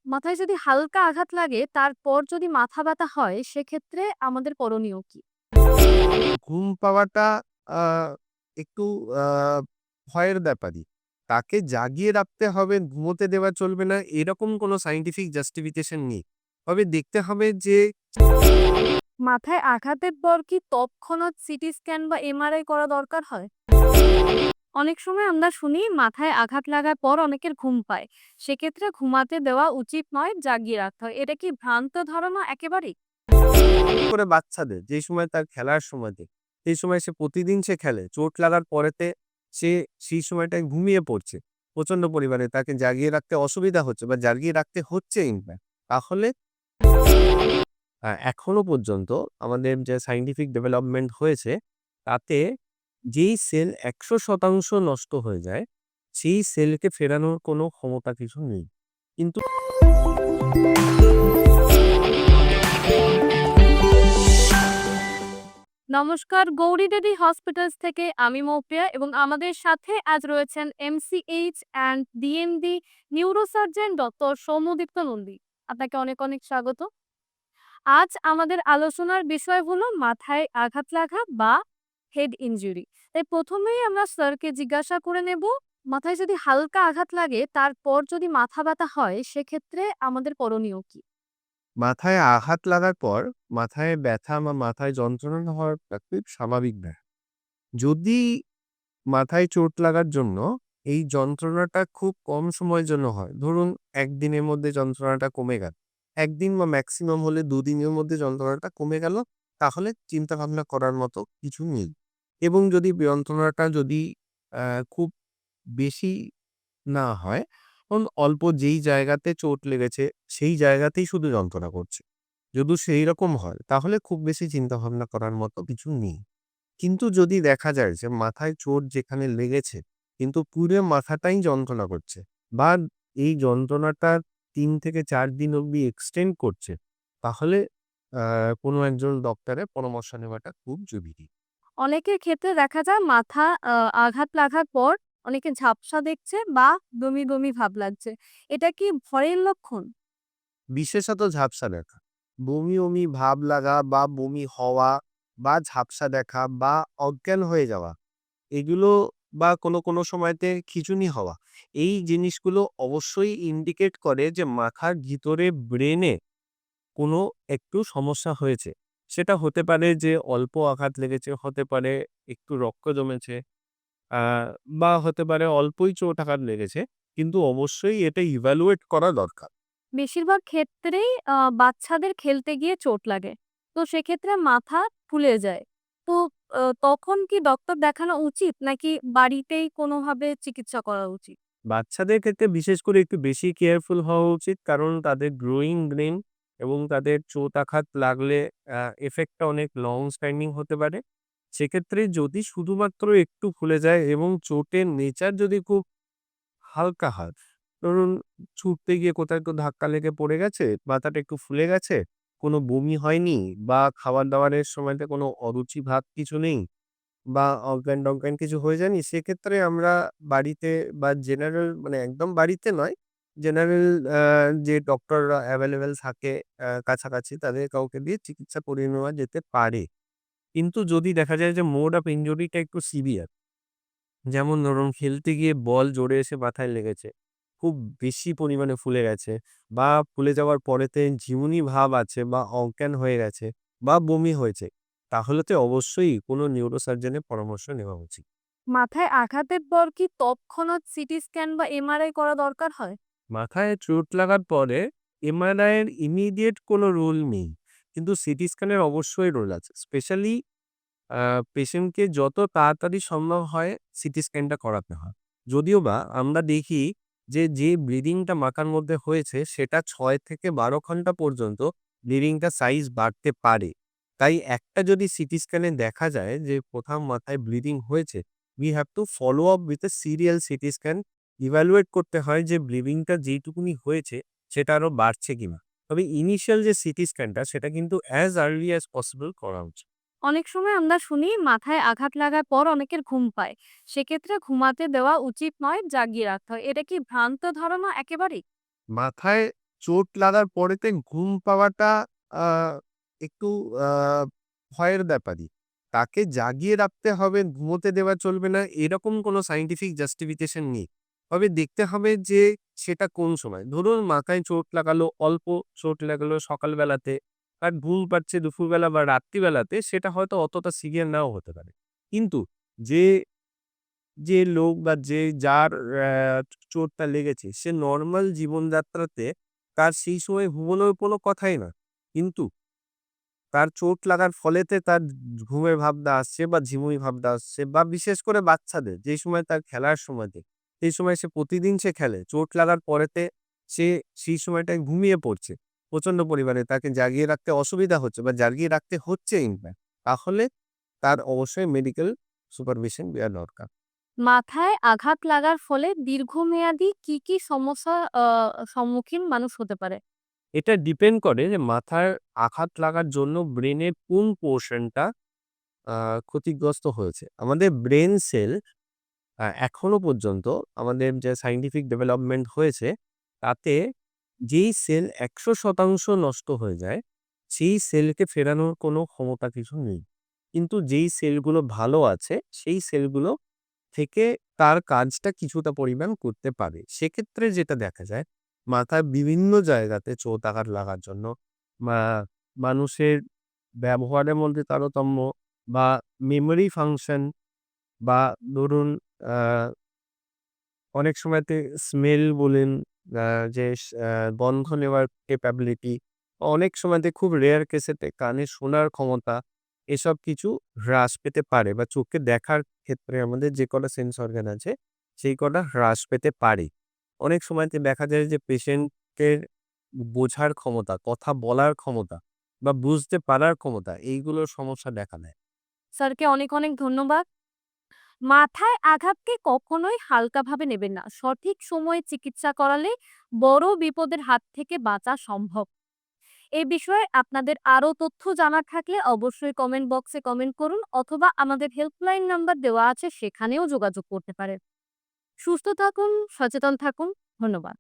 মাথায় যদি হালকা আঘাত লাগে তারপর যদি মাথা ব্যথা হয় সেক্ষেত্রে আমাদের করণীয় কি? ঘুম পাওয়াটা আ একটু আ ভয়ের ব্যাপারই। তাকে জাগিয়ে রাখতে হবে, ঘুমোতে দেওয়া চলবে না, এরকম কোনো সায়েন্টিফিক জাস্টিফিকেশন নেই। তবে দেখতে হবে যে মাথায় আঘাতের পর কি তৎক্ষণাৎ সিটি স্ক্যান বা এমআরআই করা দরকার হয়? অনেক সময় আমরা শুনি মাথায় আঘাত লাগার পর অনেকের ঘুম পায়। সেক্ষেত্রে ঘুমাতে দেওয়া উচিত নয়, জাগিয়ে রাখতে হয়। এটা কি ভ্রান্ত ধারণা একেবারেই? করে বাচ্চাদের যেই সময় তার খেলার সময় সেই সময় সে প্রতিদিন সে খেলে। চোট লাগার পরেতে সে সেই সময়টায় ঘুমিয়ে পড়ছে। প্রচন্ড পরিমাণে তাকে জাগিয়ে রাখতে অসুবিধা হচ্ছে বা জাগিয়ে রাখতে হচ্ছে ইনফ্যাক্ট। তাহলে এখনো পর্যন্ত আমাদের যে সায়েন্টিফিক ডেভেলপমেন্ট হয়েছে, তাতে যেই সেল ১০০% নষ্ট হয়ে যায়, সেই সেলকে ফেরানোর কোনো ক্ষমতা কিছু নেই। কিন্তু নমস্কার, গৌরী দেবী হসপিটালস থেকে আমি মৌপ্রিয়া এবং আমাদের সাথে আজ রয়েছেন MCH and DMD neurosurgeon doctor Soumyadipta Nandi. আপনাকে অনেক অনেক স্বাগত। আজ আমাদের আলোচনার বিষয় হলো মাথায় আঘাত লাগা বা হেড ইনজুরি। তাই প্রথমেই আমরা স্যারকে জিজ্ঞাসা করে নেব, মাথায় যদি হালকা আঘাত লাগে তারপর যদি মাথা ব্যথা হয় সেক্ষেত্রে আমাদের করণীয় কি? মাথায় আঘাত লাগার পর মাথায় ব্যথা বা মাথায় যন্ত্রণা হওয়াটা খুব স্বাভাবিক ব্যাপার। যদি মাথায় চোট লাগার জন্য এই যন্ত্রণাটা খুব কম সময়ের জন্য হয়, ধরুন ১ দিনের মধ্যে যন্ত্রণাটা কমে গেল। ১ দিন বা ম্যাক্সিমাম হলে ২ দিনের মধ্যে যন্ত্রণাটা কমে গেল, তাহলে চিন্তাভাবনা করার মতো কিছু নেই। এবং যদি যন্ত্রণাটা যদি খুব বেশি না হয়, অল্প যেই জায়গাতে চোট লেগেছে সেই জায়গাতেই শুধু যন্ত্রণা করছে। যদি সেইরকম হয় তাহলে খুব বেশি চিন্তাভাবনা করার মতো কিছু নেই। কিন্তু যদি দেখা যায় যে মাথায় চোট যেখানে লেগেছে কিন্তু পুরো মাথাটাই যন্ত্রণা করছে বা এই যন্ত্রণাটা ৩ থেকে ৪ দিন অবধি এক্সটেন্ড করছে, তাহলে কোনো একজন ডক্টরের পরামর্শ নেওয়াটা খুব জরুরি। অনেকের ক্ষেত্রে দেখা যায় মাথা আঘাত লাগার পর অনেকে ঝাপসা দেখছে বা বমি বমি ভাব লাগছে। এটা কি ভয়ের লক্ষণ? বিশেষত ঝাপসা দেখা, বমি ভাব লাগা বা বমি হওয়া বা ঝাপসা দেখা বা অজ্ঞান হয়ে যাওয়া, এগুলো বা কোনো সময়তে খিঁচুনি হওয়া, এই জিনিসগুলো অবশ্যই ইন্ডিকেট করে যে মাথার ভিতরে ব্রেনে কোনো একটু সমস্যা হয়েছে। সেটা হতে পারে যে অল্প আঘাত লেগেছে, হতে পারে একটু রক্ত জমেছে, আ বা হতে পারে অল্পই চোট আঘাত লেগেছে। কিন্তু অবশ্যই এটা ইভ্যালুয়েট করা দরকার। বেশিরভাগ ক্ষেত্রেই বাচ্চাদের খেলতে গিয়ে চোট লাগে। তো সেক্ষেত্রে মাথা ফুলে যায়। তো তখন কি ডক্টর দেখানো উচিত নাকি বাড়িতেই কোনোভাবে চিকিৎসা করা উচিত? বাচ্চাদের ক্ষেত্রে বিশেষ করে একটু বেশি কেয়ারফুল হওয়া উচিত। কারণ তাদের গ্রোইং ব্রেইন এবং তাদের চোট আঘাত লাগলে ইফেক্টটা অনেক লং স্ট্যান্ডিং হতে পারে। সেক্ষেত্রে যদি শুধুমাত্র একটু ফুলে যায় এবং চোটের নেচার যদি খুব হালকা হয়, ধরুন ছুটতে গিয়ে কোথাও একটু ধাক্কা লেগে পড়ে গেছে, মাথাটা একটু ফুলে গেছে, কোনো বমি হয়নি বা খাবার-দাবারের সময়তে কোনো অরুচি ভাব কিছু নেই বা অজ্ঞান-টজ্ঞান কিছু হয়ে যায়নি, সেক্ষেত্রে আমরা বাড়িতে বা জেনারেল মানে একদম বাড়িতে নয়, জেনারেল যে ডক্টররা এভেইলেবল থাকে কাছাকাছি তাদের কাউকে দিয়ে চিকিৎসা করিয়ে নেওয়া যেতে পারে। কিন্তু যদি দেখা যায় যে মোড অফ ইনজুরিটা একটু সিভিয়ার, যেমন ধরুন খেলতে গিয়ে বল জোরে এসে মাথায় লেগেছে, খুব বেশি পরিমাণে ফুলে গেছে বা ফুলে যাওয়ার পরেতে ঝিমুনি ভাব আছে বা অজ্ঞান হয়ে গেছে বা বমি হয়েছে, তাহলে তো অবশ্যই কোনো নিউরোসার্জনের পরামর্শ নেওয়া উচিত। মাথায় আঘাতের পর কি তৎক্ষণাৎ সিটি স্ক্যান বা এমআরআই করা দরকার হয়? মাথায় চোট লাগার পরে এমআরআই এর ইমিডিয়েট কোনো রোল নেই। কিন্তু সিটি স্ক্যানের অবশ্যই রোল আছে। স্পেশালি আ পেশেন্টকে যত তাড়াতাড়ি সম্ভব হয় সিটি স্ক্যানটা করাতে হয়। যদিও বা আমরা দেখি যে ব্লিডিংটা মাথার মধ্যে হয়েছে সেটা ৬ থেকে ১২ ঘন্টা পর্যন্ত ব্লিডিংটা সাইজ বাড়তে পারে। তাই একটা যদি সিটি স্ক্যানে দেখা যায় যে কোথাও মাথায় ব্লিডিং হয়েছে, we have to follow up with a serial CT scan. Evaluate করতে হয় যে ব্লিডিংটা যেইটুকুনি হয়েছে সেটা আরো বাড়ছে কিনা। তবে ইনিশিয়াল যে সিটি স্ক্যানটা সেটা কিন্তু as early as possible করা উচিত। অনেক সময় আমরা শুনি মাথায় আঘাত লাগার পর অনেকের ঘুম পায়। সেক্ষেত্রে ঘুমাতে দেওয়া উচিত নয়, জাগিয়ে রাখতে হয়। এটা কি ভ্রান্ত ধারণা একেবারেই? মাথায় চোট লাগার পরেতে ঘুম পাওয়াটা আহ, একটু ভয়ের ব্যাপারই। তাকে জাগিয়ে রাখতে হবে, ঘুমোতে দেওয়া চলবে না, এরকম কোনো সায়েন্টিফিক জাস্টিফিকেশন নেই। তবে দেখতে হবে যে সেটা কোন সময়। ধরুন মাথায় চোট লাগালো, অল্প চোট লাগালো সকালবেলাতে, আর ঘুম পাচ্ছে দুপুরবেলা বা রাত্রিবেলাতে, সেটা হয়তো অতটা সিভিয়ার নাও হতে পারে। কিন্তু যে যে লোক বা যার চোটটা লেগেছে সে নরমাল জীবনযাত্রাতে তার সেই সময় ঘুমানোর কোনো কথাই না। কিন্তু তার চোট লাগার ফলেতে তার ঘুমের ভাবনা আসছে বা ঝিমুনি ভাবনা আসছে, বা বিশেষ করে বাচ্চাদের যেই সময় তার খেলার সময়তে, সেই সময় সে প্রতিদিন সে খেলে। চোট লাগার পরেতে সে সেই সময়টায় ঘুমিয়ে পড়ছে প্রচন্ড পরিমাণে। তাকে জাগিয়ে রাখতে অসুবিধা হচ্ছে বা জাগিয়ে রাখতে হচ্ছে ইনফ্যাক্ট। তাহলে তার অবশ্যই মেডিকেল সুপারভিশন দেওয়া দরকার। মাথায় আঘাত লাগার ফলে দীর্ঘমেয়াদী কি সমস্যা সম্মুখীন মানুষ হতে পারে? এটা ডিপেন্ড করে যে মাথার আঘাত লাগার জন্য ব্রেনের কোন পোর্শনটা ক্ষতিগ্রস্ত হয়েছে। আমাদের ব্রেন সেল এখনো পর্যন্ত আমাদের যে সায়েন্টিফিক ডেভেলপমেন্ট হয়েছে, তাতে যেই সেল ১০০% নষ্ট হয়ে যায়, সেই সেলকে ফেরানোর কোনো ক্ষমতা কিছু নেই। কিন্তু যেই সেলগুলো ভালো আছে, সেই সেলগুলো থেকে তার কাজটা কিছুটা পরিমাণ করতে পারে। সেক্ষেত্রে যেটা দেখা যায়, মাথার বিভিন্ন জায়গাতে চোট আঘাত লাগার জন্য মা মানুষের ব্যবহারের মধ্যে তারতম্য, বা মেমোরি ফাংশন, বা ধরুন আ অনেক সময়তে স্মেল বলেন, আ যে গন্ধ নেওয়ার ক্যাপাবিলিটি, অনেক সময়তে খুব রেয়ার কেসেতে কানে শোনার ক্ষমতা, এসব কিছু হ্রাস পেতে পারে, বা চোখে দেখার ক্ষেত্রে আমাদের যে কটা সেন্স অর্গান আছে, সেই কটা হ্রাস পেতে পারে। অনেক সময়তে দেখা যায় যে পেশেন্টের বোঝার ক্ষমতা, কথা বলার ক্ষমতা বা বুঝতে পারার ক্ষমতা, এইগুলোর সমস্যা দেখা দেয়। স্যারকে অনেক ধন্যবাদ। মাথায় আঘাতকে কখনোই হালকাভাবে নেবেন না। সঠিক সময়ে চিকিৎসা করালে বড় বিপদের হাত থেকে বাঁচা সম্ভব। এ বিষয়ে আপনাদের আরো তথ্য জানার থাকলে অবশ্যই কমেন্ট বক্সে কমেন্ট করুন, অথবা আমাদের হেল্পলাইন নাম্বার দেওয়া আছে সেখানেও যোগাযোগ করতে পারেন। সুস্থ থাকুন, সচেতন থাকুন। ধন্যবাদ।